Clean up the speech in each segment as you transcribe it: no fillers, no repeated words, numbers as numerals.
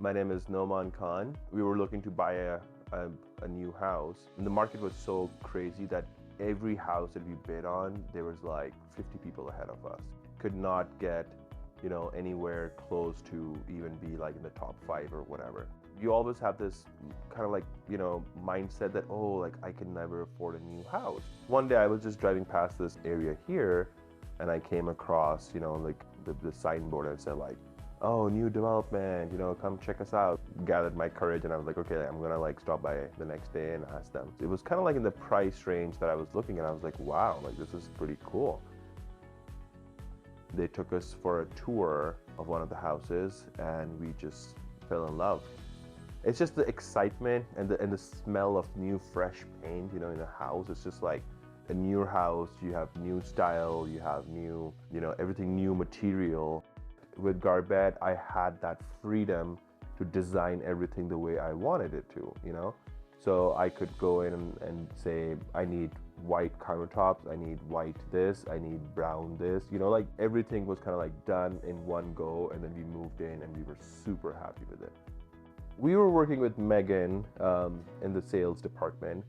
My name is Noman Khan. We were looking to buy a new house. And the market was so crazy that every house that we bid on, there was like 50 people ahead of us. Could not get, anywhere close to even be like in the top 5 or whatever. You always have this kind of like, mindset that, oh, like I can never afford a new house. One day I was just driving past this area here and I came across, like the signboard and it said like, oh, new development, come check us out. Gathered my courage and I was like, okay, I'm gonna like stop by the next day and ask them. It was kind of like in the price range that I was looking at. I was like, wow, like this is pretty cool. They took us for a tour of one of the houses and we just fell in love. It's just the excitement and the smell of new fresh paint, in a house. It's just like a new house, you have new style, you have new, everything new material. With Garbett, I had that freedom to design everything the way I wanted it to, So I could go in and say, I need white countertops, I need white this, I need brown this, like everything was kind of like done in one go, and then we moved in and we were super happy with it. We were working with Megan in the sales department,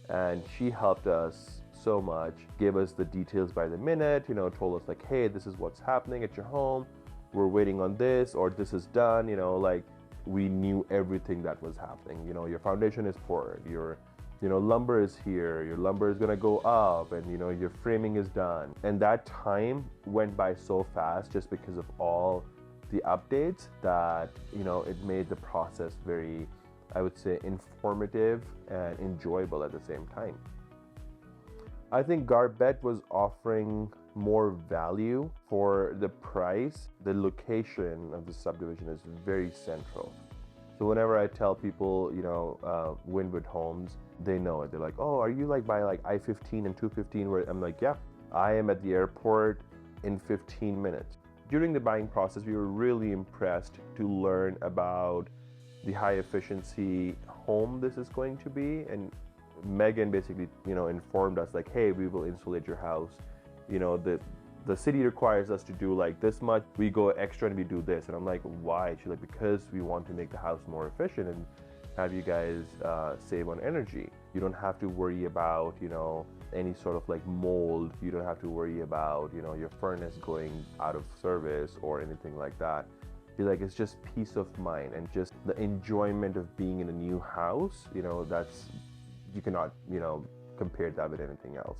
and she helped us so much, gave us the details by the minute, told us like, hey, this is what's happening at your home. We're waiting on this, or this is done, like we knew everything that was happening. Your foundation is poured, your lumber is here, your lumber is gonna go up, and your framing is done. And that time went by so fast just because of all the updates that, it made the process very, I would say, informative and enjoyable at the same time. I think Garbett was offering more value for the price. The location of the subdivision is very central. So whenever I tell people, Wynwood Homes, they know it. They're like, oh, are you like by like I-15 and 215? Where I'm like, yeah, I am at the airport in 15 minutes. During the buying process, we were really impressed to learn about the high efficiency home this is going to be. And Megan basically, informed us like, hey, we will insulate your house. The city requires us to do like this much. We go extra and we do this. And I'm like, why? She's like, because we want to make the house more efficient and have you guys save on energy. You don't have to worry about, any sort of like mold. You don't have to worry about, your furnace going out of service or anything like that. She's like, it's just peace of mind and just the enjoyment of being in a new house. That's, you cannot, compare that with anything else.